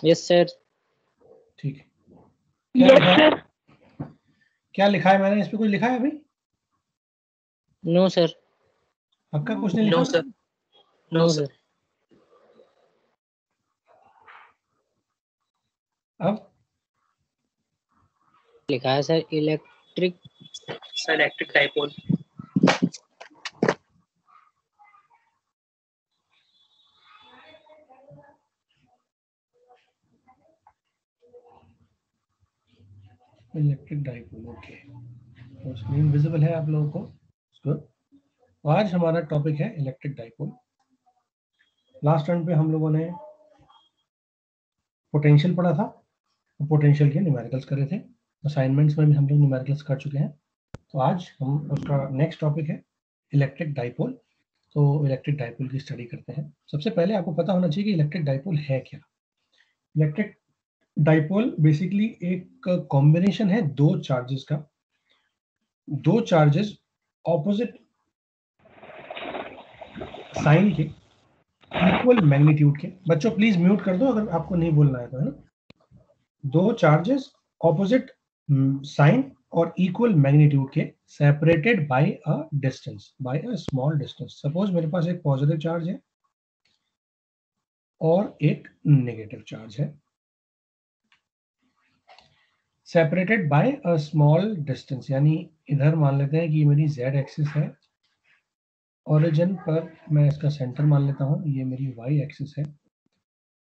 Yes sir. ठीक है, क्या लिखा है? क्या लिखा है मैंने? इस पे कुछ लिखा है अभी? No sir. पक्का कुछ नहीं लिखा? No sir, no sir. अब लिखा है sir electric dipole. Electric dipole, okay. तो स्क्रीन विजिबल है आप लोगों को? गुड। तो आज हमारा टॉपिक है इलेक्ट्रिक डाइपोल। लास्ट टर्न पे हम लोगों ने पोटेंशियल पढ़ा था, पोटेंशियल के न्यूमेरिकल्स करे थे। असाइनमेंट्स में भी हम लोग न्यूमेरिकल्स कर चुके हैं। तो आज हम उसका नेक्स्ट टॉपिक है इलेक्ट्रिक डाइपोल। तो इलेक्ट्रिक डाइपोल की स्टडी करते हैं। सबसे पहले आपको पता होना चाहिए कि इलेक्ट्रिक डाइपोल है क्या। इलेक्ट्रिक डाइपोल बेसिकली एक कॉम्बिनेशन है दो चार्जेस का, दो चार्जेस ऑपोजिट साइन के, इक्वल मैग्नीट्यूड के। बच्चों प्लीज म्यूट कर दो अगर आपको नहीं बोलना है तो, है ना। दो चार्जेस ऑपोजिट साइन और इक्वल मैग्नीट्यूड के, separated by a distance, by a small distance. Suppose मेरे पास एक पॉजिटिव चार्ज है और एक नेगेटिव चार्ज है, separated by a small distance. यानी इधर मान लेते हैं कि ये मेरी z एक्सिस है, ओरिजिन पर मैं इसका सेंटर मान लेता हूँ, ये मेरी y एक्सिस है,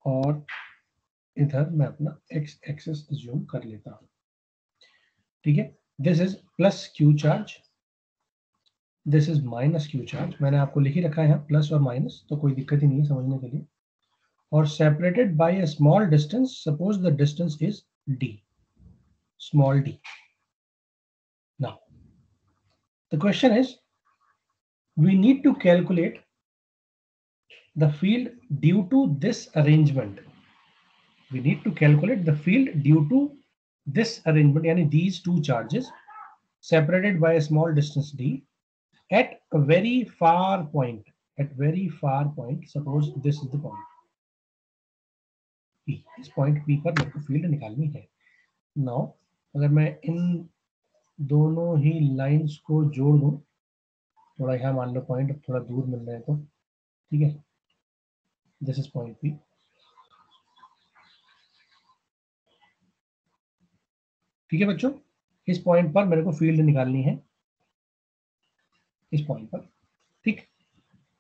और इधर मैं अपना x एक्सिस अज्यूम कर लेता हूँ। ठीक है, this is plus q charge, this is minus q charge. मैंने आपको लिख ही रखा है यहाँ प्लस और माइनस, तो कोई दिक्कत ही नहीं है समझने के लिए। और separated by a small distance, suppose the distance is d, small d. Now the question is, we need to calculate the field due to this arrangement. We need to calculate the field due to this arrangement, yani these two charges separated by a small distance d at a very far point. At very far point, suppose this is the point P. इस point P पर मेरे को field निकालनी है। Now अगर मैं इन दोनों ही lines को जोड़ दूं, थोड़ा यहाँ मान लो पॉइंट थोड़ा दूर मिल रहा है तो ठीक है, दिस इज पॉइंट P। ठीक है बच्चों, इस पॉइंट पर मेरे को फील्ड निकालनी है, इस पॉइंट पर। ठीक,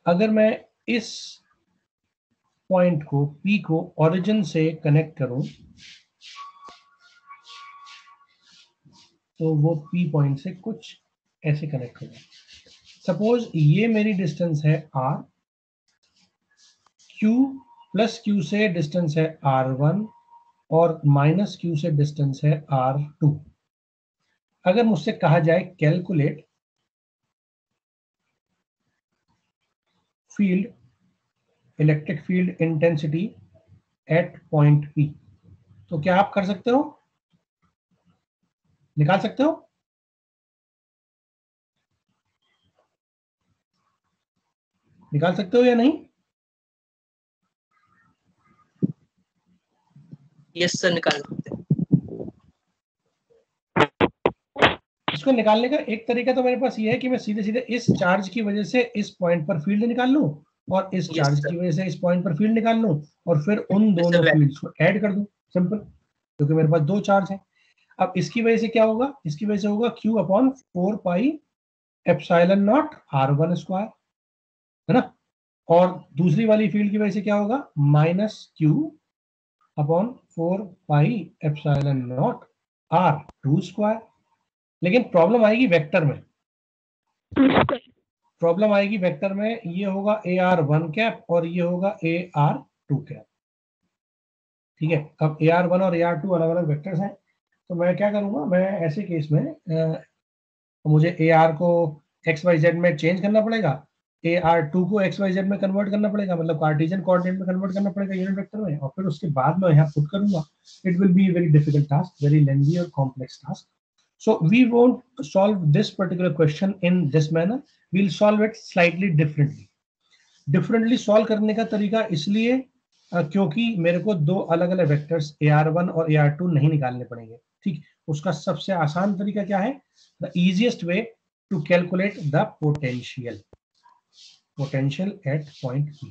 अगर मैं इस पॉइंट को P को ओरिजिन से कनेक्ट करूं तो वो P पॉइंट से कुछ ऐसे कनेक्ट होगा। सपोज ये मेरी डिस्टेंस है R, Q प्लस Q से डिस्टेंस है R1 और माइनस Q से डिस्टेंस है R2। अगर मुझसे कहा जाए calculate field, electric field intensity at point P, तो क्या आप कर सकते हो? निकाल सकते हो? निकाल सकते हो या नहीं? यस सर, निकाल सकते हैं। इसको निकालने का एक तरीका तो मेरे पास ये है कि मैं सीधे सीधे इस चार्ज की वजह से इस पॉइंट पर फील्ड निकाल लूं और इस Yes, चार्ज sir. की वजह से इस पॉइंट पर फील्ड निकाल लूं और फिर उन दोनों फील्ड्स को ऐड कर दूं। सिंपल, क्योंकि मेरे पास दो चार्ज है। अब इसकी वजह से क्या होगा? इसकी वजह से होगा Q upon 4 pi epsilon not R1 square, है ना। और दूसरी वाली फील्ड की वजह से क्या होगा? Minus Q upon 4 pi epsilon not R2 square. लेकिन प्रॉब्लम आएगी वेक्टर में, प्रॉब्लम आएगी वेक्टर में। ये होगा AR1 कैप और ये होगा AR2 कैप। ठीक है, अब AR1 और AR2 अलग अलग वेक्टर्स हैं, तो मैं क्या करूंगा, मैं ऐसे केस में मुझे AR को XYZ में चेंज करना पड़ेगा, AR2 को XYZ में कन्वर्ट करना पड़ेगा, मतलब कार्टेशियन कोऑर्डिनेट में कन्वर्ट करना पड़ेगा यूनिट वेक्टर में, और फिर उसके बाद मैं यहाँ पुट करूंगा। It will be very difficult task, very lengthy और complex task. So we won't solve this particular question in this manner. We'll solve it slightly differently. Differently solve करने का तरीका इसलिए क्योंकि मेरे को दो अलग अलग वेक्टर्स AR1 और AR2 नहीं निकालने पड़ेंगे। ठीक, उसका सबसे आसान तरीका क्या है? The easiest way to calculate the potential at point P।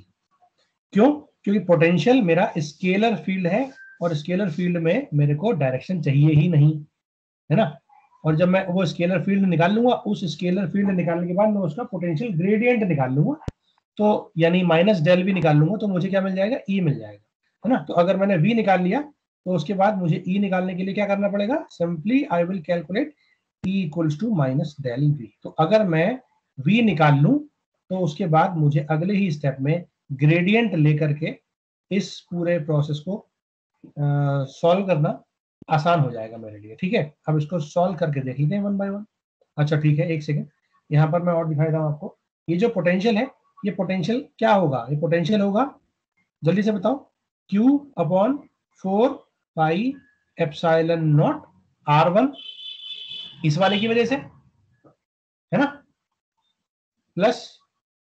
क्यों? क्योंकि पोटेंशियल मेरा स्केलर फील्ड है और स्केलर फील्ड में मेरे को डायरेक्शन चाहिए ही नहीं, है ना। और जब मैं वो स्केलर फील्ड निकाल लूंगा, उस स्केलर फील्ड निकालने के बाद मैं उसका पोटेंशियल ग्रेडियंट निकाल लूंगा, तो यानी माइनस डेल भी निकाल लूंगा, तो मुझे क्या मिल जाएगा? E मिल जाएगा, है ना। तो अगर मैंने V निकाल लिया तो उसके बाद मुझे E निकालने के लिए क्या करना पड़ेगा? Simply I will calculate E equals to minus del V। तो अगर मैं V निकाल लूं तो उसके बाद मुझे अगले ही स्टेप में ग्रेडियंट लेकर के इस पूरे प्रोसेस को सॉल्व करना आसान हो जाएगा मेरे लिए। ठीक है, अब इसको सॉल्व करके देख लेते हैं वन बाय वन। अच्छा ठीक है, एक सेकेंड, यहाँ पर मैं और दिखाई रहा हूँ आपको। ये जो पोटेंशियल है, ये पोटेंशियल क्या होगा? ये पोटेंशियल होगा, जल्दी से बताओ, Q upon 4 pi epsilon not R1, इस वाले की वजह से, है ना, plus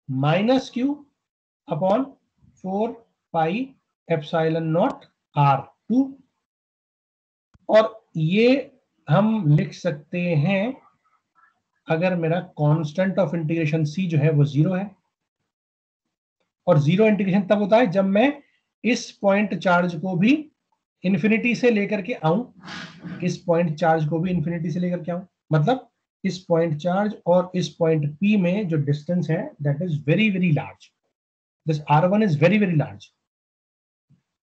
minus Q upon 4 pi epsilon not R2, और ये हम लिख सकते हैं अगर मेरा कांस्टेंट ऑफ इंटीग्रेशन C जो है वो 0 है। और 0 इंटीग्रेशन तब होता है जब मैं इस पॉइंट चार्ज को भी इंफिनिटी से लेकर के आऊं, इस पॉइंट चार्ज को भी इंफिनिटी से लेकर के आऊं, मतलब इस पॉइंट चार्ज और इस पॉइंट P में जो डिस्टेंस है that is very very large. This R1 is very very large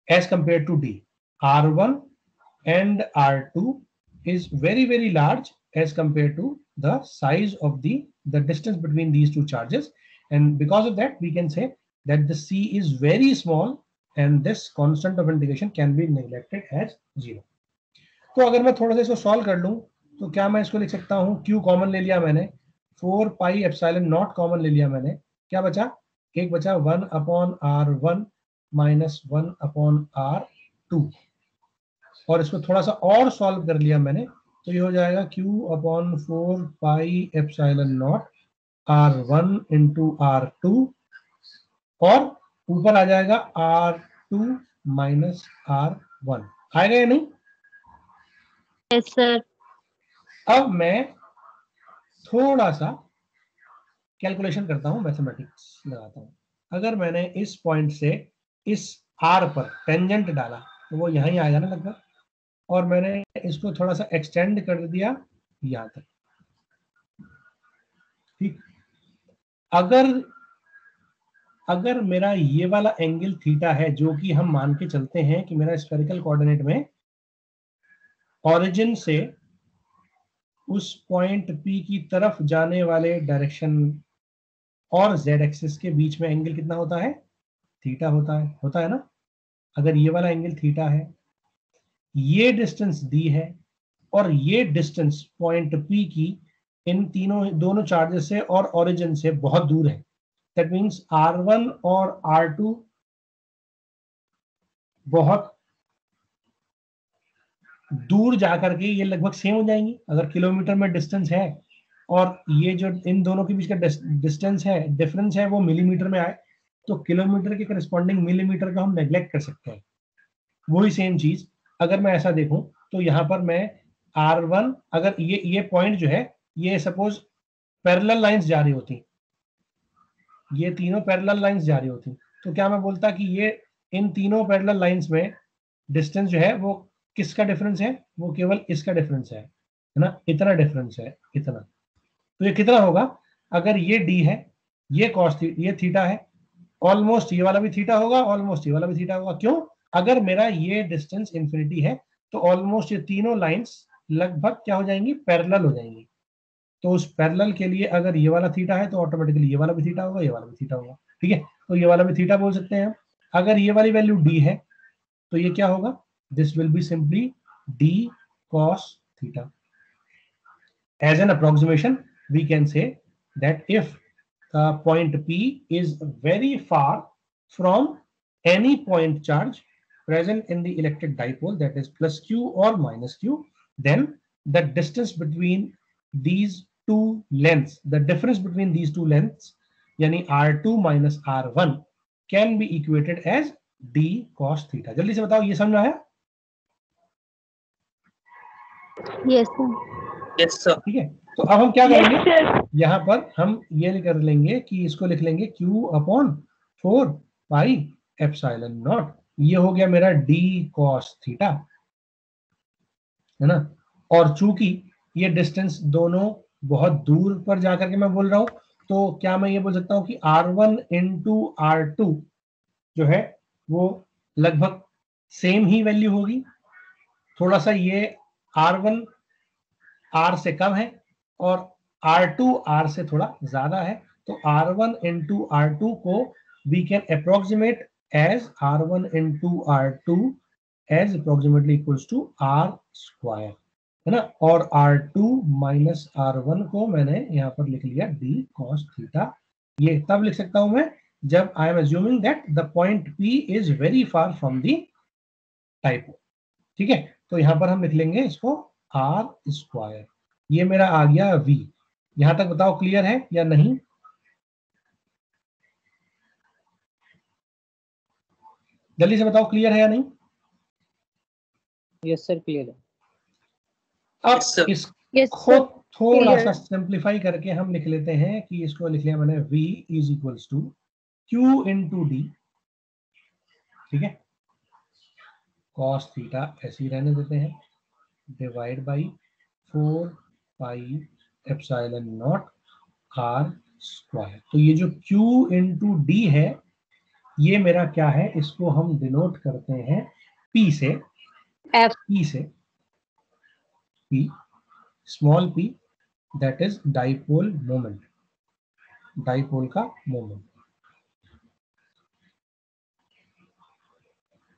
as compare to D। R1 and R2 is very very large as compared to the size of the distance between these two charges, and because of that we can say that the C is very small and this constant of integration can be neglected as 0. तो अगर मैं थोड़ा सा इसको solve कर लूं तो क्या मैं इसको लिख सकता हूं? Q कॉमन ले लिया मैंने, 4 पाई एप्सिलॉन नॉट कॉमन ले लिया मैंने, क्या बचा? एक बचा 1 upon R1 minus 1 upon R2, और इसको थोड़ा सा और सॉल्व कर लिया मैंने, तो ये हो जाएगा Q upon 4 pi epsilon not R1 into R2, और ऊपर आ जाएगा R2 माइनस R1। आएगा या नहीं? Yes sir. अब मैं थोड़ा सा कैलकुलेशन करता हूं, मैथमेटिक्स लगाता हूं। अगर मैंने इस पॉइंट से इस R पर टेंजेंट डाला तो वो यहां ही आएगा ना लगभग, और मैंने इसको थोड़ा सा एक्सटेंड कर दिया यहां तक। ठीक, अगर मेरा ये वाला एंगल थीटा है, जो कि हम मान के चलते हैं कि मेरा स्फेरिकल कोऑर्डिनेट में ओरिजिन से उस पॉइंट P की तरफ जाने वाले डायरेक्शन और z एक्सिस के बीच में एंगल कितना होता है? थीटा होता है ना। अगर ये वाला एंगल थीटा है, ये डिस्टेंस d है, और ये डिस्टेंस पॉइंट P की इन दोनों चार्जेस से और ओरिजिन से बहुत दूर है, दैट मींस R1 और R2 बहुत दूर जाकर के ये लगभग सेम हो जाएंगी। अगर किलोमीटर में डिस्टेंस है और ये जो इन दोनों के बीच का डिस्टेंस है, डिफरेंस है, वो मिलीमीटर में आए, तो किलोमीटर के करस्पॉन्डिंग मिलीमीटर का हम नेग्लेक्ट कर सकते हैं। वही सेम चीज अगर मैं ऐसा देखूं तो यहाँ पर मैं R1, अगर ये पॉइंट जो है, ये सपोज पैरेलल लाइंस जा रही होती, ये तीनों पैरेलल लाइंस जा रही होती, तो क्या मैं बोलता कि ये इन तीनों पैरेलल लाइंस में डिस्टेंस जो है वो किसका डिफरेंस है? वो केवल इसका डिफरेंस है ना, इतना डिफरेंस है, इतना। तो ये कितना होगा? अगर ये d है, ये cos ये थीटा है, ऑलमोस्ट ये वाला भी थीटा होगा, ऑलमोस्ट ये वाला भी थीटा होगा। क्यों? अगर मेरा ये डिस्टेंस इंफिनिटी है तो ऑलमोस्ट ये तीनों लाइंस लगभग क्या हो जाएंगी? पैरेलल हो जाएंगी। तो उस पैरेलल के लिए अगर ये वाला थीटा है तो ऑटोमेटिकली ये वाला भी थीटा होगा, ये वाला भी थीटा होगा। ठीक है, तो ये वाला भी थीटा बोल सकते हैं हम। अगर ये वाली वैल्यू d है तो ये क्या होगा? This will be simply d cos theta. As an approximation, we can say that if point P is very far from any point charge present in the electric dipole, that is plus Q or minus Q, then the distance between these two lengths, the difference between these two lengths, yani R2 minus R1, can be equated as D cos theta. जल्दी से बताओ, ये समझ में आया? Yes, sir. Yes, sir. ठीक है, तो अब हम क्या करेंगे, Yes, sir. यहाँ पर हम ये कर लेंगे कि इसको लिख लेंगे Q upon 4 pi epsilon not. ये हो गया मेरा डी कॉस थीटा, है ना। और चूंकि ये डिस्टेंस दोनों बहुत दूर पर जाकर के मैं बोल रहा हूं, तो क्या मैं ये बोल सकता हूं कि R1 इंटू R2 जो है वो लगभग सेम ही वैल्यू होगी। थोड़ा सा ये R1 R से कम है और R2 R से थोड़ा ज्यादा है, तो R1 इंटू R2 को we can approximate as R1 into R2 as approximately equals to R square, है ना। और R2 माइनस R1 को मैंने यहाँ पर लिख लिया D cos थीटा। ये तब लिख सकता हूं मैं जब I am assuming that the point P is very far from the typo. ठीक है, तो यहां पर हम लिख लेंगे इसको R स्क्वायर। ये मेरा आ गया V। यहां तक बताओ क्लियर है या नहीं? जल्दी से बताओ क्लियर है या नहीं? यस सर क्लियर है। अब Yes, sir. इसको Yes, sir. थोड़ा Clear. सा सिंप्लीफाई करके हम लिख लेते हैं कि इसको लिख लिया मैंने V is equals to Q into D. ठीक है, cos थीटा ऐसे ही रहने देते हैं, divide by 4 pi epsilon naught R square. तो ये जो Q इंटू डी है ये मेरा क्या है, इसको हम डिनोट करते हैं P से, F. P से, P small p, that is dipole moment, dipole का मोमेंट।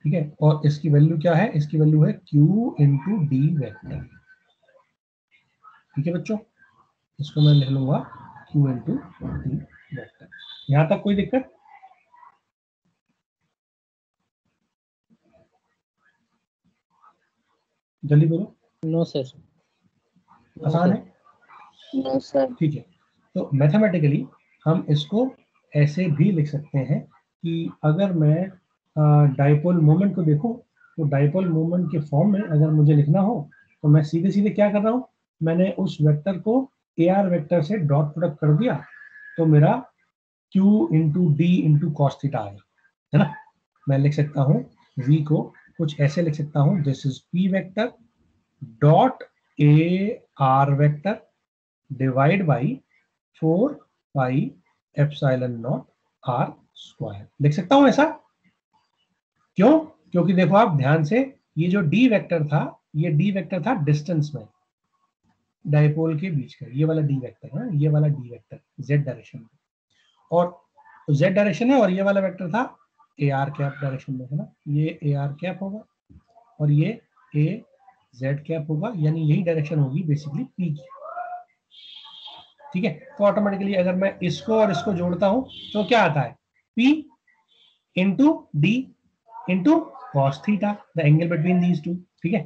ठीक है, और इसकी वैल्यू क्या है, इसकी वैल्यू है Q इंटू डी वेक्टर। ठीक है बच्चों, इसको मैं लिख लूंगा Q इंटू डी वेक्टर। यहां तक कोई दिक्कत? जल्दी बोलो। No sir. आसान है? No, sir. ठीक है, तो मैथमेटिकली हम इसको ऐसे भी लिख सकते हैं कि अगर मैं डाइपोल मोमेंट को देखूं, तो डाइपोल मोमेंट के फॉर्म में अगर मुझे लिखना हो तो मैं सीधे सीधे क्या कर रहा हूं, मैंने उस वेक्टर को AR वेक्टर से डॉट प्रोडक्ट कर दिया, तो मेरा Q into D into cos theta आएगा, है ना। मैं लिख सकता हूं V को कुछ ऐसे लिख सकता हूं, this is P vector dot AR vector divide by 4 pi epsilon naught R square. लिख सकता हूं ऐसा, क्यों? क्योंकि देखो आप ध्यान से, ये जो D वेक्टर था, ये D वेक्टर था डिस्टेंस में डाइपोल के बीच का, ये वाला D वेक्टर है, ये वाला D वेक्टर Z डायरेक्शन में, और Z डायरेक्शन है, और ये वाला वेक्टर था AR कैप डायरेक्शन में, है ना। ये AR कैप होगा और ये AZ कैप होगा, यानी यही डायरेक्शन होगी बेसिकली P की। ठीक है, तो ऑटोमेटिकली अगर मैं इसको और इसको जोड़ता हूं तो क्या आता है, P into D into cos theta, the angle between these two. ठीक है,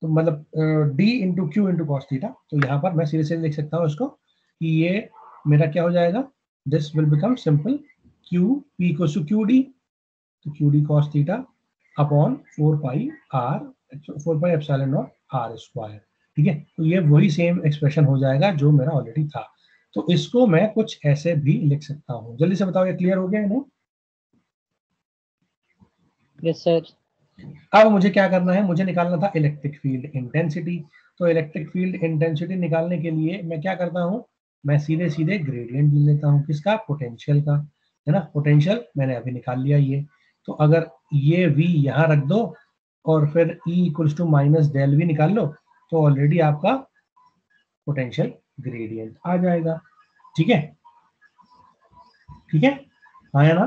तो मतलब D into Q into cos theta. तो यहाँ पर मैं सीधे सीधे लिख सकता हूँ इसको कि ये मेरा क्या हो जाएगा, this will become simple Q P equals to Q D, तो Q D cos theta upon 4 pi epsilon naught R square. ठीक है, तो ये वही सेम एक्सप्रेशन हो जाएगा जो मेरा ऑलरेडी था। तो इसको मैं कुछ ऐसे भी लिख सकता हूँ। जल्दी से बताओ ये क्लियर हो गया है ना? Yes sir. अब मुझे क्या करना है, मुझे निकालना था इलेक्ट्रिक फील्ड इंटेंसिटी। तो इलेक्ट्रिक फील्ड इंटेंसिटी निकालने के लिए मैं क्या करता हूँ, मैं सीधे सीधे ग्रेडियंट ले लेता हूँ, किसका, पोटेंशियल का, है ना। पोटेंशियल मैंने अभी निकाल लिया ये, तो अगर ये V यहाँ रख दो और फिर E equals to minus del V निकाल लो, तो ऑलरेडी आपका पोटेंशियल ग्रेडियंट आ जाएगा। ठीक है, ठीक है, आया ना?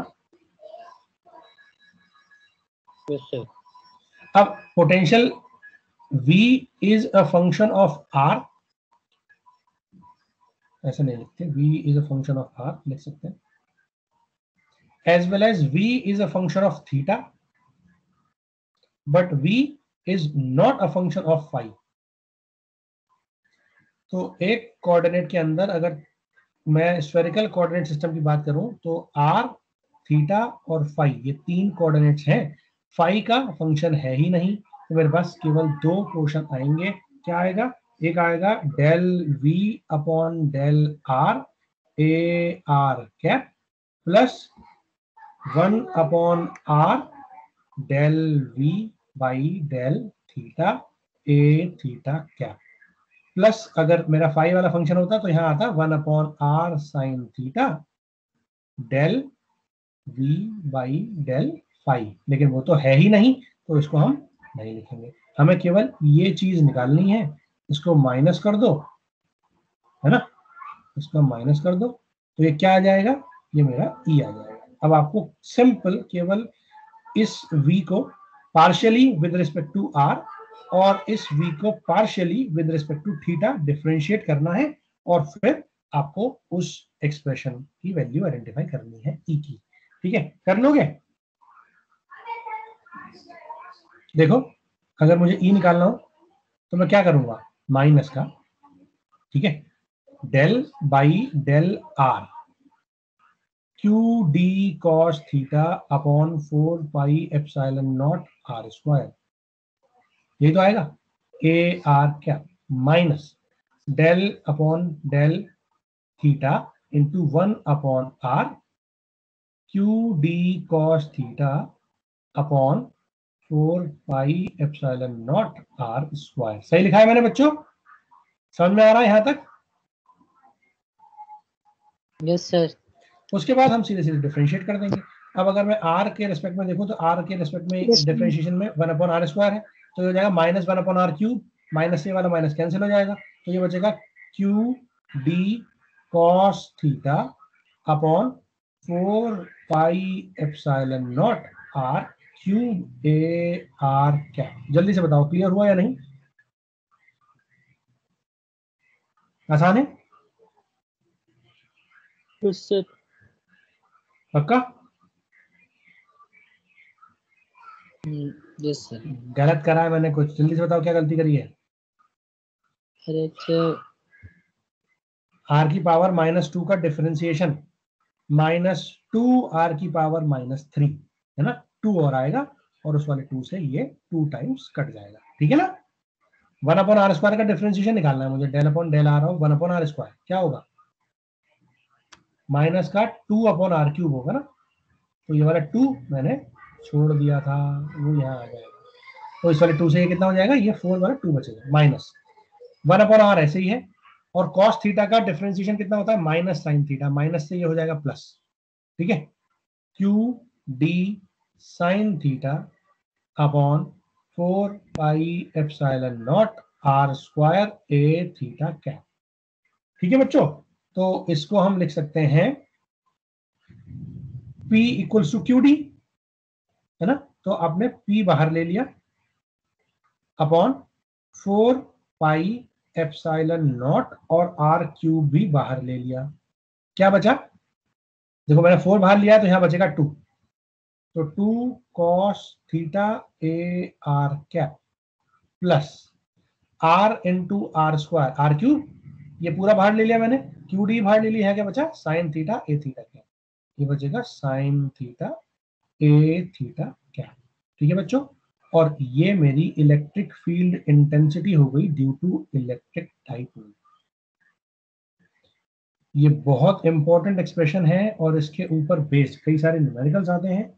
Yes sir. अब potential V is a function of R, ऐसा नहीं लिखते, V is a function of R लिख सकते हैं, as well as V is a function of theta, but V is not a function of phi. तो एक coordinate के अंदर अगर मैं स्फेरिकल कोऑर्डिनेट सिस्टम की बात करूं तो R थीटा और फाई, ये तीन कोऑर्डिनेट्स हैं। फाई का फंक्शन है ही नहीं, तो मेरे पास केवल दो पोर्शन आएंगे। क्या आएगा? एक आएगा del V upon del R a R cap plus 1 upon R del V by del theta a theta cap plus, अगर मेरा फाई वाला फंक्शन होता तो यहां आता 1 upon R sine theta del V by del phi, लेकिन वो तो है ही नहीं, तो इसको हम नहीं लिखेंगे। हमें केवल ये चीज निकालनी है, इसको माइनस कर दो, है ना, इसको माइनस कर दो, तो ये क्या आ जाएगा? ये मेरा ई आ जाएगा। अब आपको सिंपल केवल इस v को partially with respect to r और इस v को partially with respect to theta differentiate करना है, और फिर आपको उस एक्सप्रेशन की वैल्यू आइडेंटिफाई करनी है e की। ठीक है, कर लोगे? देखो, अगर मुझे e निकालना हो तो मैं क्या करूंगा? माइनस का, ठीक है, del by del R Q D cos theta upon 4 pi epsilon naught R square, यही तो आएगा, ए आर क्या minus del upon del theta into 1 upon R Q D cos theta upon 4 pi epsilon naught R square. सही लिखा है मैंने बच्चों? समझ में आ रहा है यहां तक? Yes sir. उसके बाद हम सीधे सीधे डिफरेंशिएट कर देंगे। अब अगर मैं r के रेस्पेक्ट में देखूं तो r के रेस्पेक्ट में डिफरेंशिएशन में 1 अपॉन आर स्क्वायर है, तो ये हो जाएगा minus 1 upon R cube, minus से वाला माइनस कैंसिल हो जाएगा, तो ये बचेगा Q D cos theta upon 4 pi epsilon naught R cube a R क्या। जल्दी से बताओ, क्लियर हुआ या नहीं? आसान है? Yes sir. पक्का? Yes sir. गलत करा है मैंने कुछ? जल्दी से बताओ क्या गलती करी है? अरे सर, आर की पावर -2 का डिफरेंशिएशन -2 आर की पावर -3 है ना, 2 और आएगा और उस वाले 2 से ये 2 टाइम्स कट जाएगा। ठीक है ना? 1 अपॉन आर स्क्वायर का डिफरेंशिएशन निकालना है मुझे, del upon del R of 1 upon R square क्या होगा? माइनस का 2 अपॉन आर क्यूब होगा ना, तो ये वाला 2 मैंने छोड़ दिया था, वो यहाँ आ जाएगा, तो इस वाले 2 से ये कितना हो जाएगा? ये 4 वाला 2 बचेगा, माइनस 1 अपॉन आर ऐसे ही है, और cos थीटा का डिफरेंशिएशन कितना होता है? माइनस साइन थीटा, माइनस से ये हो जाएगा प्लस। ठीक है, Q D sine theta upon 4 pi epsilon naught R square a theta cap. ठीक है बच्चों, तो इसको हम लिख सकते हैं P equals to Q D, है ना, तो आपने P बाहर ले लिया अपॉन 4 पाई एप्सिलॉन नॉट और आर क्यूब भी बाहर ले लिया। क्या बचा? देखो मैंने 4 बाहर लिया तो यहां बचेगा 2, तो 2 cos theta a R cap plus R into R square R cube, ये पूरा बाहर ले लिया मैंने, क्यू डी बाहर ले लिया है, क्या बचा? Sine theta a theta cap, ये बचेगा sine theta a theta cap. ठीक है बच्चों, और ये मेरी इलेक्ट्रिक फील्ड इंटेंसिटी हो गई ड्यू टू इलेक्ट्रिक डाइपोल। ये बहुत इंपॉर्टेंट एक्सप्रेशन है और इसके ऊपर बेस्ड कई सारे न्यूमेरिकल्स आते हैं,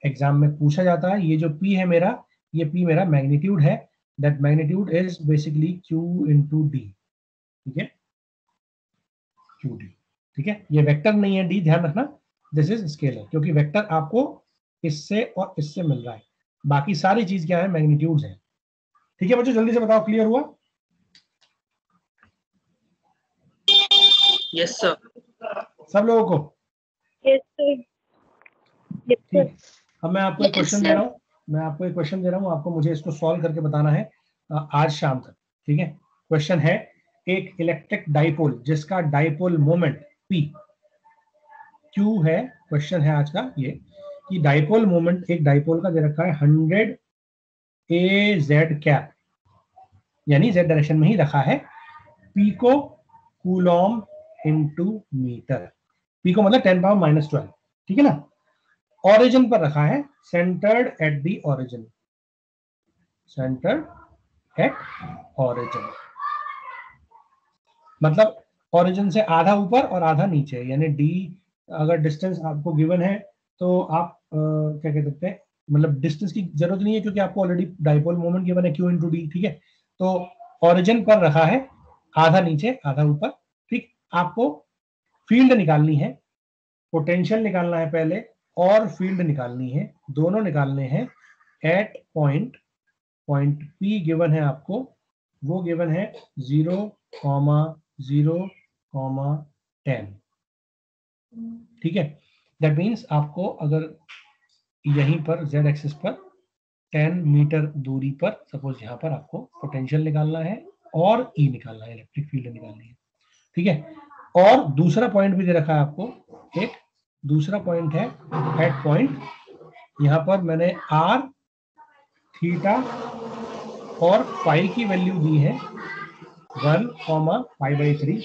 एग्जाम में पूछा जाता है। ये जो P है मेरा, ये P मेरा मैग्नीट्यूड है, that magnitude is basically Q into D. ठीक है, Q D। ठीक है, ये वेक्टर नहीं है D, ध्यान रखना, दिस इज स्केलर, क्योंकि वेक्टर आपको इससे और इससे मिल रहा है, बाकी सारी चीज क्या है? मैग्नीट्यूड्स है। ठीक है बच्चों, जल्दी से बताओ, क्लियर हुआ? Yes sir. सब लोगों को? Yes, sir. Yes, ठीक sir. है, अब मैं आपको एक क्वेश्चन दे रहा हूँ, आपको मुझे इसको सॉल्व करके बताना है आज शाम तक। ठीक है, क्वेश्चन है, एक इलेक्ट्रिक डाइपोल जिसका डाइपोल मोमेंट P Q है, क्वेश्चन है आज का ये कि डाइपोल मोमेंट, एक डाइपोल का दे रखा है 100 ए जेड कैप, यानी जेड डायरेक्शन में ही रखा है, P को कूलॉम इंटू मीटर, P को मतलब 10⁻⁻12। ठीक है ना, ऑरिजिन पर रखा है, centred at the origin, centred at origin, मतलब ऑरिजिन से आधा ऊपर और आधा नीचे, यानी डी अगर डिस्टेंस आपको गिवन है तो आप क्या कह सकते हैं, मतलब डिस्टेंस की जरूरत नहीं है क्योंकि आपको ऑलरेडी डाइपोल मोमेंट गिवन है Q इंटू डी, ठीक है। तो ऑरिजिन पर रखा है, आधा नीचे आधा ऊपर, ठीक। आपको फील्ड निकालनी है, पोटेंशियल निकालना है पहले और फील्ड निकालनी है, दोनों निकालने हैं। एट पॉइंट P गिवन है आपको, वो गिवन है 0,0,10, ठीक है। दैट मीन्स आपको अगर यहीं पर z एक्सिस पर 10 मीटर दूरी पर सपोज यहाँ पर आपको पोटेंशियल निकालना है और E निकालना है, इलेक्ट्रिक फील्ड निकालनी है, ठीक है। और दूसरा पॉइंट भी दे रखा है आपको, एक दूसरा पॉइंट है एट पॉइंट, यहाँ पर मैंने r, थीटा और फाई की वैल्यू दी है 1, π/3,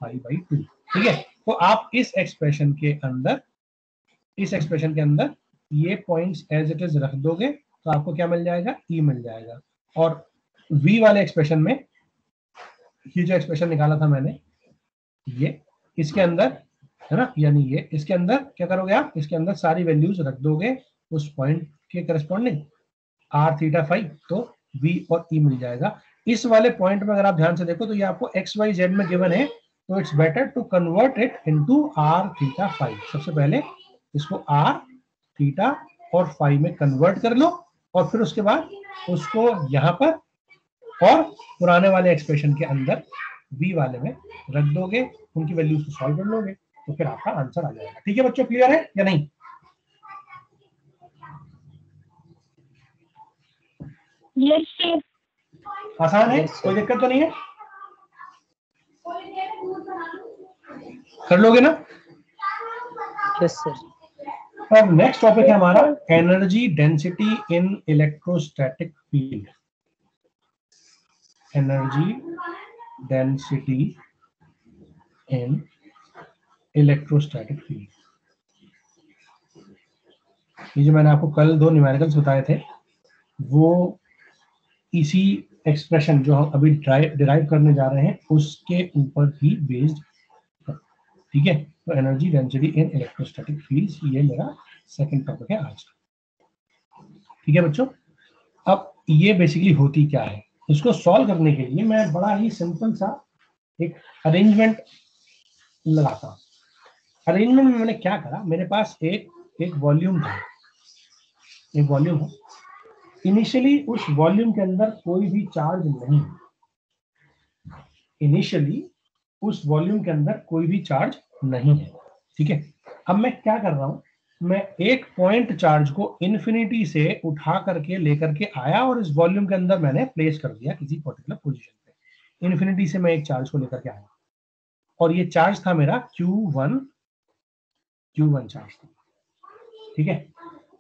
π/2, ठीक है। तो आप इस एक्सप्रेशन के अंदर ये पॉइंट्स एज इट इज रख दोगे तो आपको क्या मिल जाएगा, E मिल जाएगा। और V वाले एक्सप्रेशन में ये जो एक्सप्रेशन निकाला था मैंने, ये इसके अंदर है ना, यानी ये इसके अंदर क्या करोगे आप, इसके अंदर सारी वैल्यूज रख दोगे उस पॉइंट के करस्पॉन्डिंग r, थीटा, फाई, तो V और E मिल जाएगा। इस वाले पॉइंट में अगर आप ध्यान से देखो तो ये आपको x, y, z में गिवन है, तो it's better to convert it into r, थीटा, फाई। सबसे पहले इसको r, थीटा और फाई में कन्वर्ट कर लो और फिर उसके बाद उसको यहाँ पर और पुराने वाले एक्सप्रेशन के अंदर V वाले में रख दोगे, उनकी वैल्यूज को सॉल्व कर लोगे तो फिर आपका आंसर आ जाएगा। ठीक है बच्चों, क्लियर है या नहीं? Yes sir. आसान है, Yes, sir. कोई दिक्कत तो नहीं है? कर लोगे ना? Yes sir. अब नेक्स्ट टॉपिक है हमारा एनर्जी डेंसिटी इन इलेक्ट्रोस्टैटिक फील्ड। एनर्जी डेंसिटी इन इलेक्ट्रोस्टैटिक फील्ड। ये जो मैंने आपको कल दो न्यूमेरिकल्स बताए थे वो इसी एक्सप्रेशन जो हम अभी डिराइव करने जा रहे हैं उसके ऊपर ही बेस्ड है, ठीक है। तो एनर्जी डेंसिटी इन इलेक्ट्रोस्टैटिक फील्ड्स, ये मेरा सेकंड टॉपिक है आज का, ठीक है बच्चों। अब ये बेसिकली होती क्या है, इसको सॉल्व करने के लिए मैं बड़ा ही सिंपल सा एक अरेंजमेंट लगाता हूँ। अरेंजमेंट में मैंने क्या करा, मेरे पास एक वॉल्यूम था, एक वॉल्यूम है। इनिशियली उस वॉल्यूम के अंदर कोई भी चार्ज नहीं है, इनिशियली उस वॉल्यूम के अंदर कोई भी चार्ज नहीं है, ठीक है। अब मैं क्या कर रहा हूं, मैं एक पॉइंट चार्ज को इन्फिनिटी से उठा करके लेकर के आया और इस वॉल्यूम के अंदर मैंने प्लेस कर दिया किसी पर्टिकुलर पोजीशन पे। इन्फिनिटी से मैं एक चार्ज को लेकर के आया और ये चार्ज था मेरा Q1 चार्ज था, ठीक है।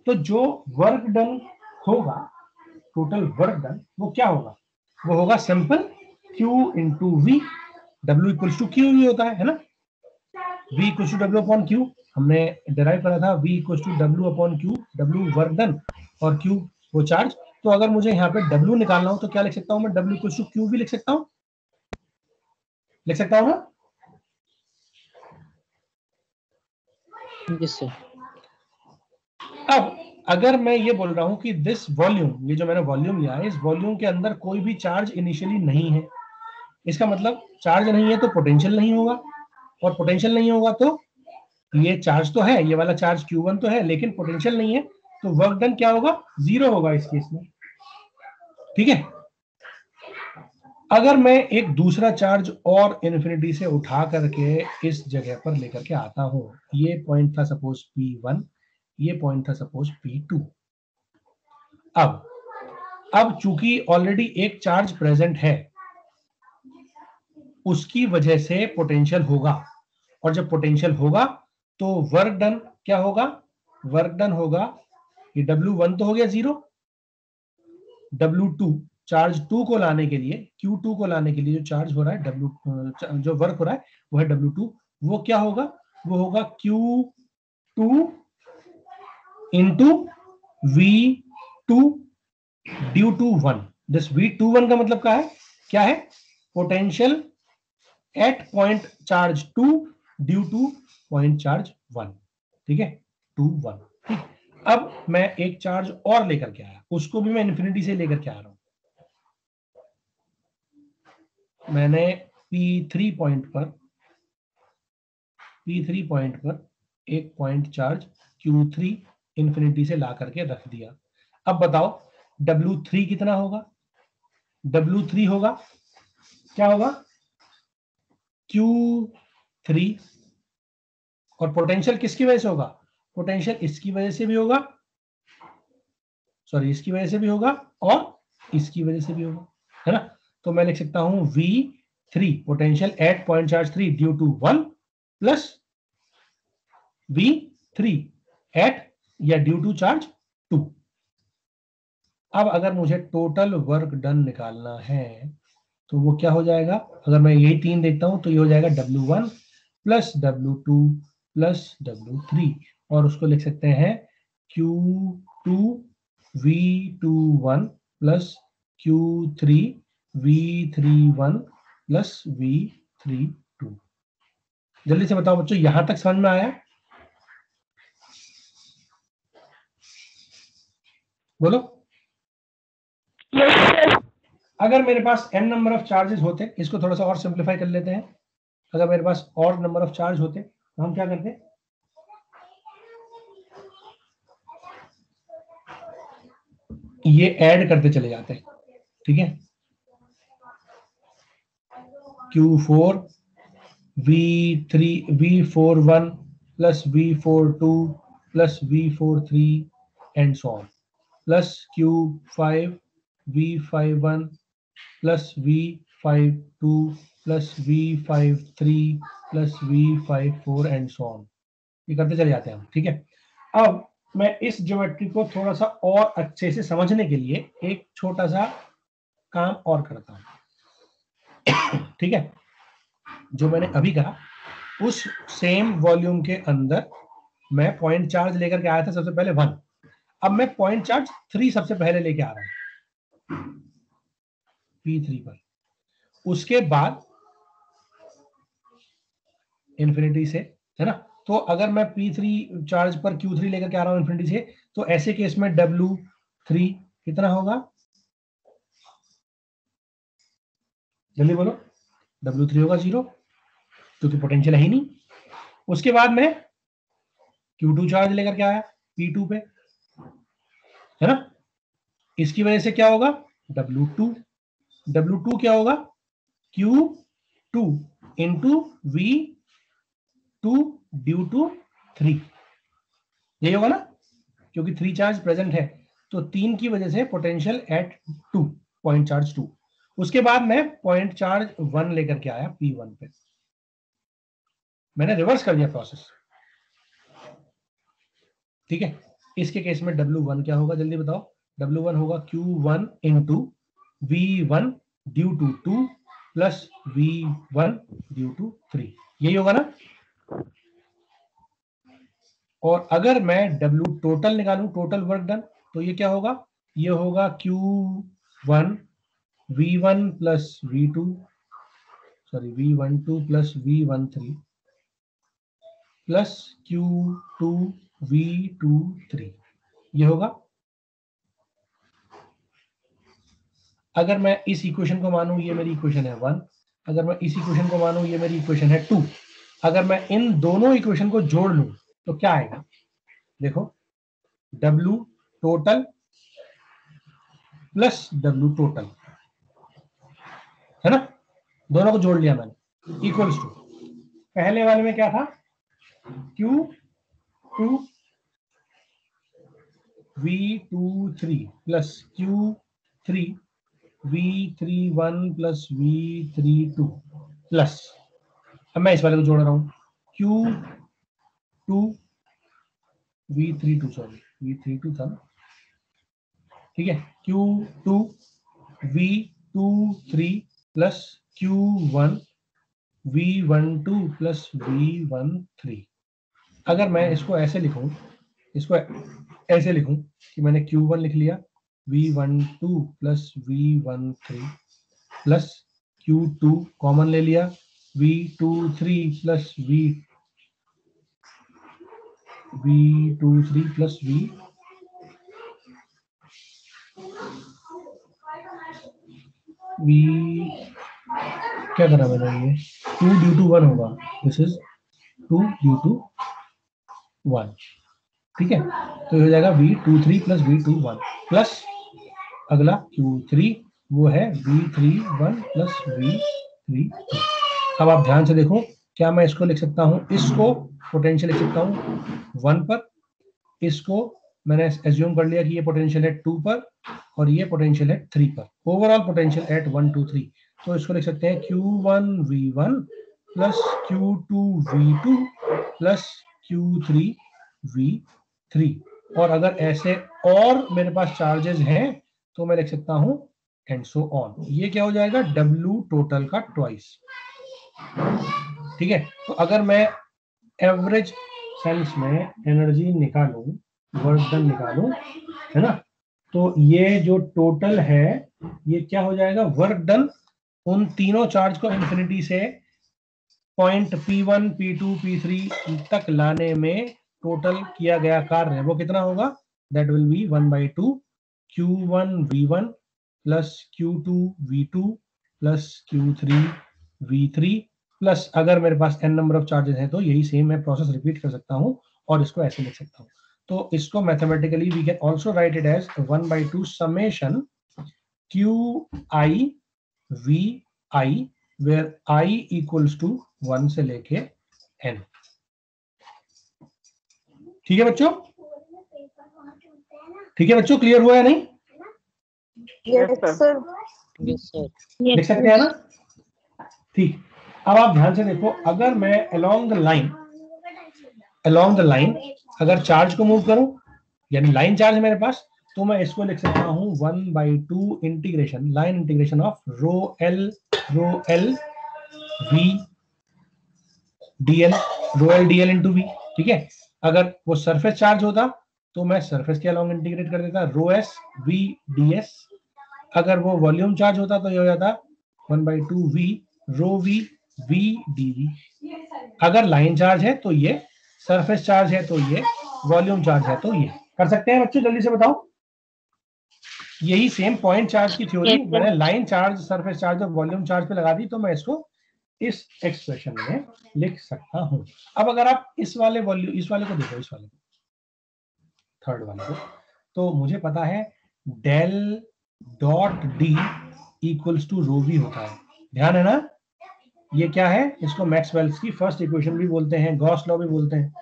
तो जो वर्क डन होगा, टोटल वर्क डन, वो क्या होगा, वो होगा simple Q into V, W equals to Q ही होता है ना। V equals to W upon Q हमने डिराइव करा था, V equals to W upon Q, W work done और Q वो चार्ज। तो अगर मुझे यहाँ पे W निकालना हो तो क्या लिख सकता हूँ मैं, W इक्वल्स टू Q भी लिख सकता हूँ ना। Yes sir. अब अगर मैं ये बोल रहा हूं कि दिस वॉल्यूम, ये जो मैंने वॉल्यूम लिया है, इस वॉल्यूम के अंदर कोई भी चार्ज इनिशियली नहीं है, इसका मतलब चार्ज नहीं है तो पोटेंशियल नहीं होगा, और पोटेंशियल नहीं होगा तो ये चार्ज तो है, ये वाला चार्ज Q1 तो है लेकिन पोटेंशियल नहीं है, तो वर्क डन क्या होगा, 0 होगा इस केस में, ठीक है। अगर मैं एक दूसरा चार्ज और इन्फिनिटी से उठा करके इस जगह पर लेकर के आता हूं, ये पॉइंट था सपोज P1, ये पॉइंट था सपोज P2। अब चूंकि ऑलरेडी एक चार्ज प्रेजेंट है, उसकी वजह से पोटेंशियल होगा, और जब पोटेंशियल होगा तो वर्क डन क्या होगा, वर्क डन होगा ये W1 तो हो गया 0, W2 चार्ज 2 को लाने के लिए, Q2 को लाने के लिए जो चार्ज हो रहा है, जो वर्क हो रहा है वो है W2, वो क्या होगा, वो होगा Q2 into V2 due to 1। This V21 का मतलब क्या है? Potential at point charge 2 due two point charge 1। ठीक है, 2 1। ठीक, अब मैं एक चार्ज और लेकर के आया, उसको भी मैं इन्फिनिटी से लेकर के आ रहा हूं। मैंने P3 पॉइंट पर एक पॉइंट चार्ज Q3 इन्फिनिटी से ला करके रख दिया। अब बताओ W3 कितना होगा? W3 होगा, क्या होगा? Q3। और पोटेंशियल किसकी वजह से होगा? पोटेंशियल इसकी वजह से भी होगा, सॉरी इसकी वजह से भी होगा और इसकी वजह से भी होगा, है ना? तो मैं लिख सकता हूं V3 potential at point charge 3 due to 1 plus V3 at या ड्यू टू चार्ज 2। अब अगर मुझे टोटल वर्क डन निकालना है तो वो क्या हो जाएगा? अगर मैं यही 3 देखता हूं तो ये हो जाएगा W1 plus W2 plus W3, और उसको लिख सकते हैं Q2 V21 plus Q3 V31 plus V32। जल्दी से बताओ बच्चों, यहां तक समझ में आया? बोलो। Yes, sir. अगर मेरे पास n नंबर ऑफ चार्जेस होते, इसको थोड़ा सा और सिंप्लीफाई कर लेते हैं। अगर मेरे पास और नंबर ऑफ चार्ज होते तो हम क्या करते? ये ऐड करते चले जाते हैं। ठीक है, Q4 V41 plus V42 plus V43 and so on, plus Q5 V51 plus V52 plus V53 plus V54 and so on. ये करते चले जाते हैं हम। ठीक है, अब मैं इस ज्योमेट्री को थोड़ा सा और अच्छे से समझने के लिए एक छोटा सा काम और करता हूं। ठीक है, जो मैंने अभी कहा उस सेम वॉल्यूम के अंदर मैं पॉइंट चार्ज लेकर के आया था सबसे पहले 1। अब मैं पॉइंट चार्ज 3 सबसे पहले लेके आ रहा हूं P3 पर। उसके बाद इन्फिनिटी से, है ना? तो अगर मैं P3 चार्ज पर Q3 लेकर के आ रहा हूं इन्फिनिटी से, तो ऐसे केस में W3 कितना होगा? जल्दी बोलो। W3 होगा 0, क्योंकि पोटेंशियल है ही नहीं। उसके बाद में Q2 चार्ज लेकर के आया P2 पे, है ना? इसकी वजह से क्या होगा? W2 क्या होगा? Q2 into V2 due to 3। यही होगा ना, क्योंकि 3 चार्ज प्रेजेंट है, तो 3 की वजह से पोटेंशियल एट 2 पॉइंट चार्ज 2। उसके बाद मैं पॉइंट चार्ज 1 लेकर के आया P1 पे। मैंने रिवर्स कर दिया प्रोसेस। ठीक है, इसके केस में W1 क्या होगा? जल्दी बताओ। W1 होगा Q1 into V1 due to 2 plus V1 due to 3। यही होगा ना? और अगर मैं W टोटल निकालूं, टोटल वर्क डन, तो ये क्या होगा? ये होगा Q1 V1 plus V2, sorry V12 plus V13 plus Q2 V23। ये होगा। अगर मैं इस इक्वेशन को मानूं, ये मेरी इक्वेशन है 1। अगर मैं इस इक्वेशन को मानूं, ये मेरी इक्वेशन है 2। अगर मैं इन दोनों इक्वेशन को जोड़ लूं तो क्या आएगा? देखो, W total plus W total, है ना? दोनों को जोड़ लिया मैंने, इक्वल्स टू, पहले वाले में क्या था? Q2 V23 plus Q3 V31 plus V32 plus, अब मैं इस वाले को जोड़ रहा हूं, Q2 V32, सॉरी V32 था ना? ठीक है, Q2 V23 plus Q1 V12 plus V13। अगर मैं इसको ऐसे लिखूं, इसको ऐसे लिखूं कि मैंने Q1 लिख लिया, V12 plus V13 plus Q2 common ले लिया, V23 plus V23 plus V क्या करा मैंने, ये 2 ड्यू टू 1 होगा, दिस इज 2 ड्यू टू 1, ठीक है। तो ये हो जाएगा V23 प्लस V21 प्लस अगला Q3 वो है V31 प्लस V32। अब आप ध्यान से देखो, क्या मैं इसको लिख सकता हूं, इसको पोटेंशियल लिख सकता हूं 1 पर, इसको मैंने एज्यूम कर लिया कि ये पोटेंशियल है 2 पर और ये पोटेंशियल है 3 पर, ओवरऑल पोटेंशियल एट 1 2 3। तो इसको लिख सकते हैं Q1 V1 plus Q2 V2 plus Q3 V3। और अगर ऐसे और मेरे पास चार्जेस हैं तो मैं लिख सकता हूं एंड सो ऑन। ये क्या हो जाएगा, W टोटल का ट्वाइस, ठीक है। तो अगर मैं एवरेज सेंस में एनर्जी निकालूं, वर्क डन निकालूं, है ना, तो ये जो टोटल है ये क्या हो जाएगा, वर्क डन उन तीनों चार्ज को इंफिनिटी से पॉइंट P1 P2 P3 तक लाने में टोटल किया गया कार्य वो कितना होगा, that will be 1/2 Q1 V1 plus Q2 V2 plus Q3 V3 plus अगर मेरे पास n नंबर ऑफ चार्जेस हैं तो यही सेम मैं प्रोसेस रिपीट कर सकता हूं और इसको ऐसे लिख सकता हूं। तो इसको mathematically we can also write it as 1/2 summation QI VI where I equals to 1 से लेके n। ठीक है बच्चों, ठीक है बच्चों, क्लियर हुआ है नहीं? Yes, sir. Yes, sir. लिख सकते हैं ना? ठीक। अब आप ध्यान से देखो, अगर मैं along the line अगर चार्ज को मूव करूं, यानी लाइन चार्ज मेरे पास, तो मैं इसको लिख सकता हूं 1/2 integration, line integration of rho L V dl into V, ठीक है। अगर वो सरफेस चार्ज होता तो मैं सरफेस के अलॉन्ग इंटीग्रेट कर देता, रो एस V ds। अगर वो वॉल्यूम चार्ज होता तो ये हो जाता 1/2 V रो V V dV। अगर लाइन चार्ज है तो ये, सरफेस चार्ज है तो ये, वॉल्यूम चार्ज है तो ये। कर सकते हैं बच्चों, जल्दी से बताओ। यही सेम पॉइंट चार्ज की थ्योरी मैंने लाइन चार्ज, सरफेस चार्ज और वॉल्यूम चार्ज पे लगा दी, तो मैं इसको इस एक्सप्रेशन में लिख सकता हूं। अब अगर आप इस वाले को देखो, इस वाले को, थर्ड वाले को, तो मुझे पता है del dot D equals to rho V होता है, ध्यान है ना? ये क्या है, इसको मैक्सवेल्स की फर्स्ट इक्वेशन भी बोलते हैं, गॉस लॉ भी बोलते हैं,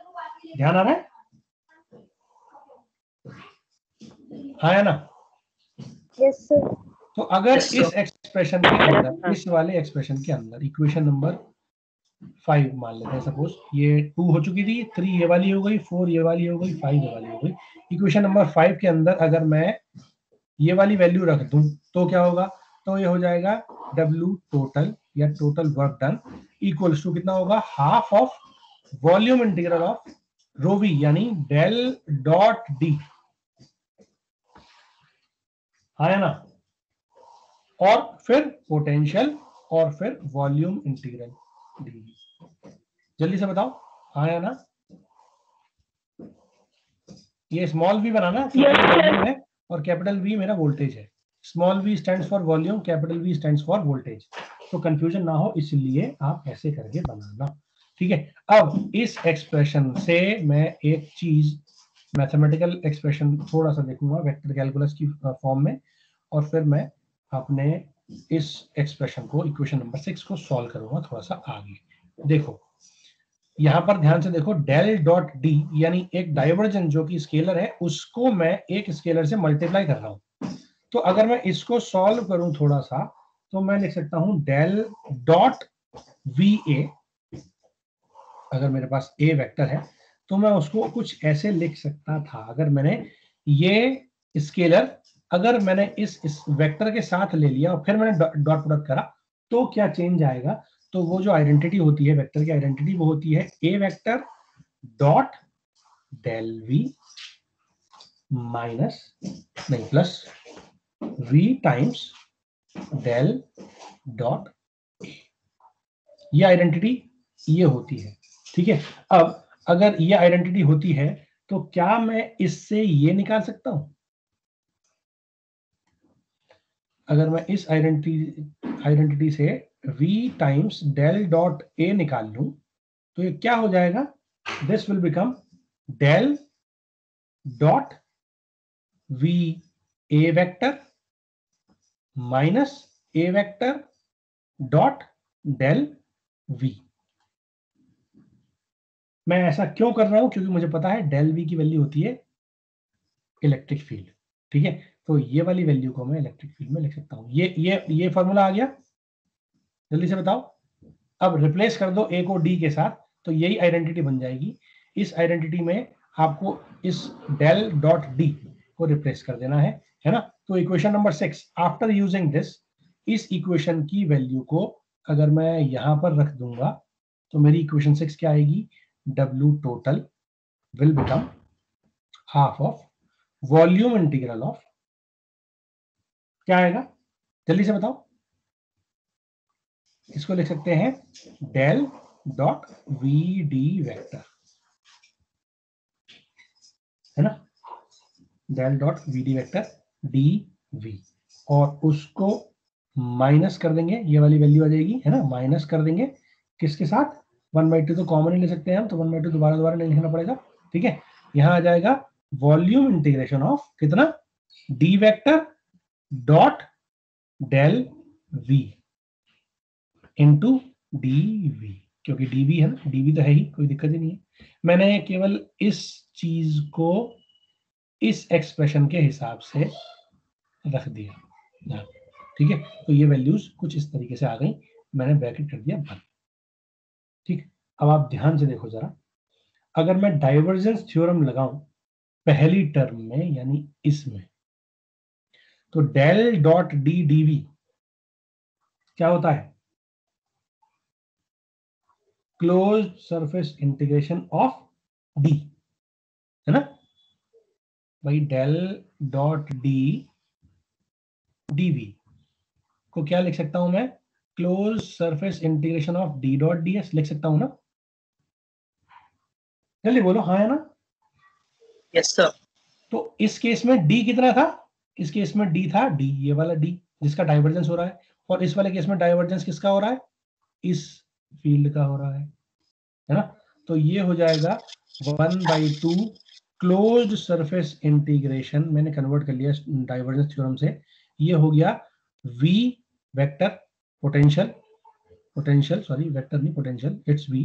ध्यान आ रहा है? हाँ है ना? Yes, sir. तो अगर Yes, इस एक्सप्रेशन के अंदर, इस वाले एक्सप्रेशन के अंदर इक्वेशन नंबर 5 मान लेते हैं, सपोज ये 2 हो चुकी थी, 3 ये वाली हो गई, 4 ये वाली हो गई, 5 ये वाली हो गई। इक्वेशन नंबर 5 के अंदर अगर मैं ये वाली वैल्यू रख दूं तो क्या होगा, तो ये हो जाएगा W टोटल या total work done equals to कितना होगा, half of volume integral of rho V यानी डेल डॉट डी, है ना, और फिर पोटेंशियल और फिर वॉल्यूम इंटीग्रल डी। जल्दी से बताओ, हाँ या ना? ये स्मॉल v बनाना, वॉल्यूम है और कैपिटल V मेरा वोल्टेज है। Small v stands for volume, capital V stands for voltage. तो कंफ्यूजन ना हो इसलिए आप ऐसे करके बनाना, ठीक है। अब इस एक्सप्रेशन से मैं एक चीज, मैथमेटिकल एक्सप्रेशन थोड़ा सा देखूंगा वेक्टर कैलकुलस की फॉर्म में, और फिर मैं अपने इस एक्सप्रेशन को, इक्वेशन नंबर 6 को सॉल्व करूंगा थोड़ा सा आगे। देखो यहां पर ध्यान से देखो, डेल डॉट डी यानी एक डाइवर्जेंस जो कि स्केलर है, उसको मैं एक स्केलर से मल्टीप्लाई कर रहा हूं। तो अगर मैं इसको सॉल्व करूं थोड़ा सा, तो मैं लिख सकता हूं डेल डॉट वी ए। अगर मेरे पास ए वेक्टर है तो मैं उसको कुछ ऐसे लिख सकता था, अगर मैंने ये स्केलर, अगर मैंने इस वेक्टर के साथ ले लिया और फिर मैंने डॉट प्रोडक्ट करा, तो क्या चेंज आएगा, तो वो जो आइडेंटिटी होती है वेक्टर की आइडेंटिटी, वो होती है A vector dot del V minus नहीं plus v times del dot ये आइडेंटिटी ये होती है, ठीक है। अब अगर ये आइडेंटिटी होती है तो क्या मैं इससे ये निकाल सकता हूं? अगर मैं इस आइडेंटिटी से v times del dot a निकाल लूं तो ये क्या हो जाएगा? This will become del dot v a vector minus a vector dot del v। मैं ऐसा क्यों कर रहा हूं? क्योंकि मुझे पता है डेल v की वैल्यू होती है इलेक्ट्रिक फील्ड, ठीक है। तो ये वाली वैल्यू को मैं इलेक्ट्रिक फील्ड में लिख सकता हूं। ये फॉर्मूला आ गया, जल्दी से बताओ। अब रिप्लेस कर दो a को d के साथ तो यही आइडेंटिटी बन जाएगी। इस आइडेंटिटी में आपको इस डेल डॉट d को रिप्लेस कर देना है ना। तो equation number 6 after using this, इस इक्वेशन की वैल्यू को अगर मैं यहां पर रख दूंगा तो मेरी इक्वेशन 6 क्या आएगी? W total will become half of volume integral of, क्या आएगा जल्दी से बताओ। इसको लिख सकते हैं del dot V D vector, है ना, del dot V D vector D V, और उसको माइनस कर देंगे, ये वाली वैल्यू आ जाएगी, है ना। माइनस कर देंगे किसके साथ? 1/2 तो कॉमन ही ले सकते हैं हम, तो 1/2 दोबारा नहीं लिखना पड़ेगा, ठीक है। यहां आ जाएगा वॉल्यूम इंटीग्रेशन ऑफ कितना? D vector dot del V into D V, क्योंकि डीवी है ना, डीवी तो है ही, कोई दिक्कत ही नहीं है। मैंने केवल इस चीज को इस एक्सप्रेशन के हिसाब से रख दिया, ठीक है। तो ये वैल्यूज कुछ इस तरीके से आ गई, मैंने ब्रैकेट कर दिया बंद, ठीक। अब आप ध्यान से देखो जरा, अगर मैं डाइवर्जेंस थ्योरम लगाऊं पहली टर्म में यानी इसमें, तो डेल डॉट डी डीवी क्या होता है? Close surface integration of D, है ना भाई। डेल डॉट डी डीवी को क्या लिख सकता हूं मैं? Close surface integration of D dot D S लिख सकता हूं ना? जल्दी बोलो, हाँ है ना? Yes sir. तो इस केस में डी कितना था? इस केस में डी था डी, ये वाला डी जिसका डाइवर्जेंस हो रहा है, और इस वाले केस में डाइवर्जेंस किसका हो रहा है? इस फील्ड का हो रहा है ना। तो ये हो जाएगा 1/2 क्लोज्ड सरफेस इंटीग्रेशन, मैंने कन्वर्ट कर लिया डाइवर्जेंस थ्योरम से, ये हो गया v vector potential sorry vector नहीं पोटेंशियल, इट्स v,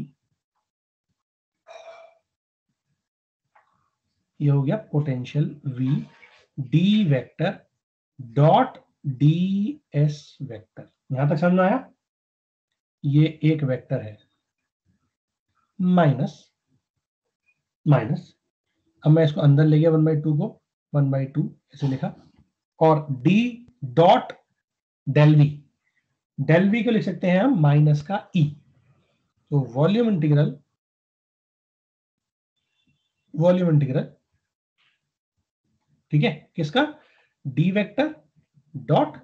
ये हो गया potential v d vector dot ds vector. यहां तक समझ में आया? ये एक वेक्टर है माइनस माइनस, अब मैं इसको अंदर ले गया 1/2 को, 1/2 ऐसे लिखा, और d डॉट डेल वी को लिख सकते हैं हम माइनस का e। तो वॉल्यूम इंटीग्रल ठीक है किसका? d vector dot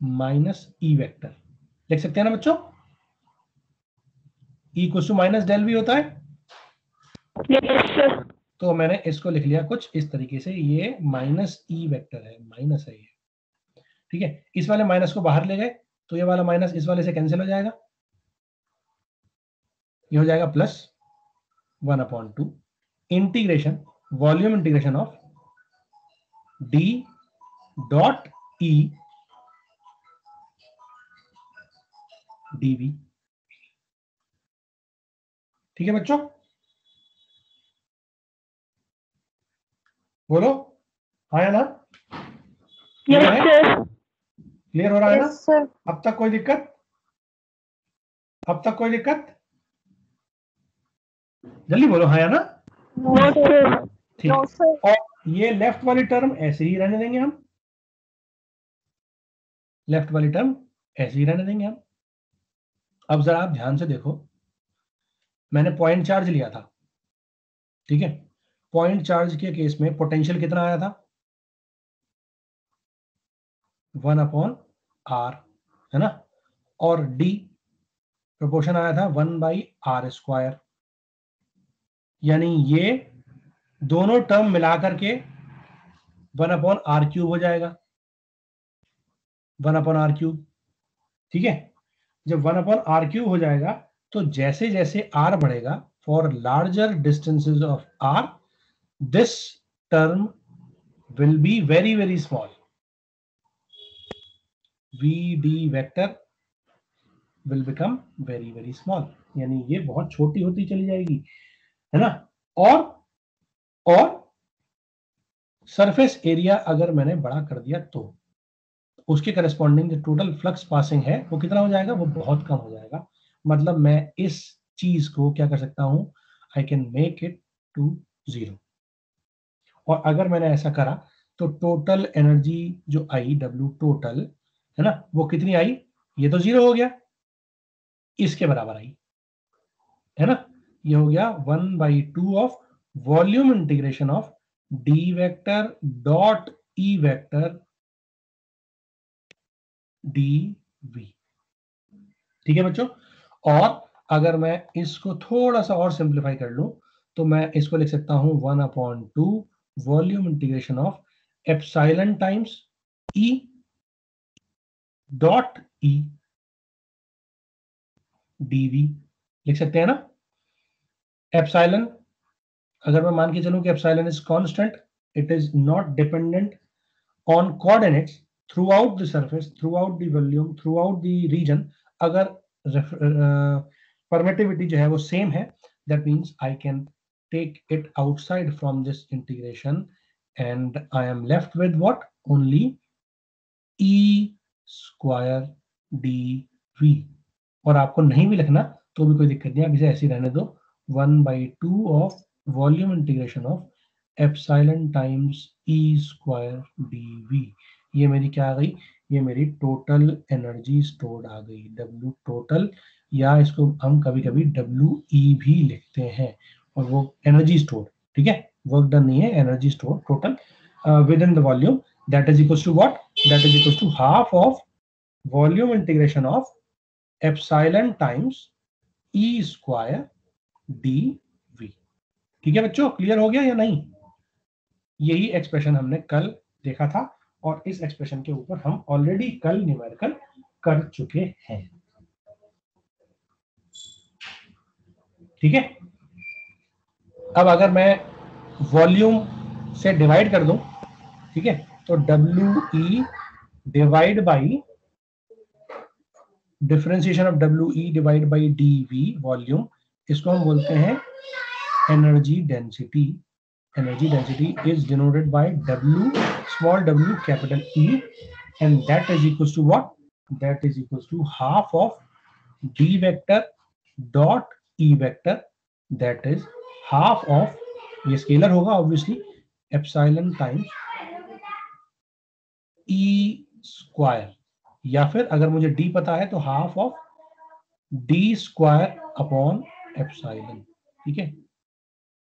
minus e vector लिख सकते हैं ना बच्चों। e equal to minus del V होता है। Yes, sir. तो मैंने इसको लिख लिया कुछ इस तरीके से, ये माइनस ई वेक्टर है, माइनस है ये, ठीक है। इस वाले माइनस को बाहर ले गए तो ये वाला माइनस इस वाले से कैंसिल हो जाएगा, ये हो जाएगा plus 1/2 integration volume integration of D dot E DV, ठीक है बच्चों, बोलो हाँ या ना? Yes, sir. क्लियर हो रहा है ना? Yes, sir. अब तक कोई दिक्कत? जल्दी बोलो हाँ या ना? No, sir. ठीक। No, sir. और ये लेफ्ट वाली टर्म ऐसे ही रहने देंगे हम, लेफ्ट वाली टर्म ऐसे ही रहने देंगे हम। अब जरा आप ध्यान से देखो, मैंने पॉइंट चार्ज लिया था, ठीक है। पॉइंट चार्ज के केस में पोटेंशियल कितना आया था? 1/r, है ना, और d प्रोपोर्शन आया था 1/r², यानी ये दोनों टर्म मिलाकर के 1/r³ हो जाएगा, 1/r³, ठीक है। जब 1/r³ हो जाएगा तो जैसे जैसे r बढ़ेगा, for larger distances of r, this term will be very very small, vd vector will become very very small, यानी ये बहुत छोटी होती चली जाएगी, है ना। और सरफेस एरिया अगर मैंने बड़ा कर दिया तो उसके करस्पॉन्डिंग जो टोटल फ्लक्स पासिंग है वो कितना हो जाएगा? वो बहुत कम हो जाएगा। मतलब मैं इस चीज को क्या कर सकता हूं? I can make it to 0। और अगर मैंने ऐसा करा तो टोटल एनर्जी जो आई, W टोटल, है ना, वो कितनी आई? ये तो 0 हो गया, इसके बराबर आई, है ना। ये हो गया 1/2 of volume integration of d vector dot e vector dv, ठीक है बच्चों। और अगर मैं इसको थोड़ा सा और सिंप्लीफाई कर लूं तो मैं इसको लिख सकता हूं 1/2 volume integration of epsilon times e dot e dv, लिख सकते हैं ना। एप्सिलॉन, अगर मैं मान के चलूं कि epsilon is constant, it is not dependent on coordinates throughout the surface, throughout the volume, throughout the region, अगर परमिटिविटी जो है वो सेम है, that means I can take it outside from this integration and I am left with what? Only e square dv। और आपको नहीं भी लिखना तो भी कोई दिक्कत नहीं, आप इसे ऐसे ही रहने दो, 1/2 of volume integration of epsilon times e square dv। ये मेरी क्या आ गई? ये मेरी टोटल एनर्जी स्टोर्ड आ गई, W टोटल, या इसको हम कभी कभी WE भी लिखते हैं, और वो एनर्जी स्टोर्ड, ठीक है, वर्क डन नहीं है, energy stored total within the volume, that is equals to what? That is equals to half of volume integration of epsilon times e square dv। ठीक है बच्चों, क्लियर हो गया या नहीं? यही एक्सप्रेशन हमने कल देखा था और इस एक्सप्रेशन के ऊपर हम ऑलरेडी कल न्यूमेरिकल कर चुके हैं, ठीक है। अब अगर मैं वॉल्यूम से डिवाइड कर दूं, ठीक है, तो WE divide by differentiation of WE divide by dV volume, इसको हम बोलते हैं energy density. Energy density is denoted by W, small w, capital E, and that is equals to what? That is equals to half of d vector dot E vector, that is half of, ये scalar होगा obviously, epsilon times E square, या फिर अगर मुझे d पता है तो half of d square upon epsilon, ठीक है।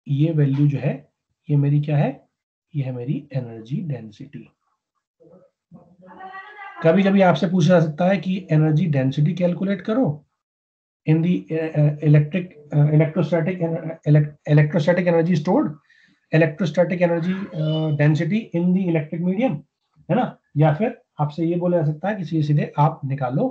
ये वैल्यू जो है ये मेरी क्या है? ये है मेरी एनर्जी डेंसिटी। कभी कभी आपसे पूछा जा सकता है कि एनर्जी डेंसिटी कैलकुलेट करो in the electrostatic energy stored, electrostatic energy density in the electric medium, है ना। या फिर आपसे ये बोला जा सकता है कि सीधे सीधे आप निकालो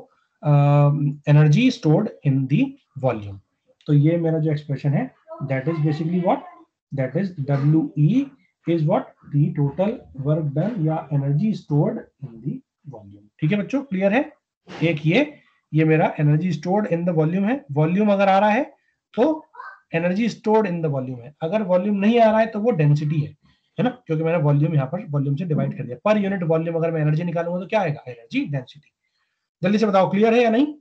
energy stored in the volume. तो ये मेरा जो एक्सप्रेशन है, that is basically what? That is WE is what? The total work done या energy stored in the volume। ठीक है बच्चों, क्लियर है? एक ये मेरा energy stored in the volume है। वॉल्यूम अगर आ रहा है तो energy stored in the volume है, अगर वॉल्यूम नहीं आ रहा है तो वो डेंसिटी है ना, क्योंकि मैंने वॉल्यूम यहाँ पर वॉल्यूम से डिवाइड कर दिया। पर यूनिट वॉल्यूम अगर मैं एनर्जी निकालूंगा तो क्या आएगा? Energy density. जल्दी से बताओ, क्लियर है या नहीं?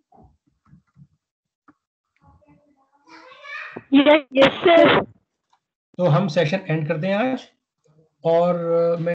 Yes, sir. तो हम सेशन एंड करते हैं आज, और मैं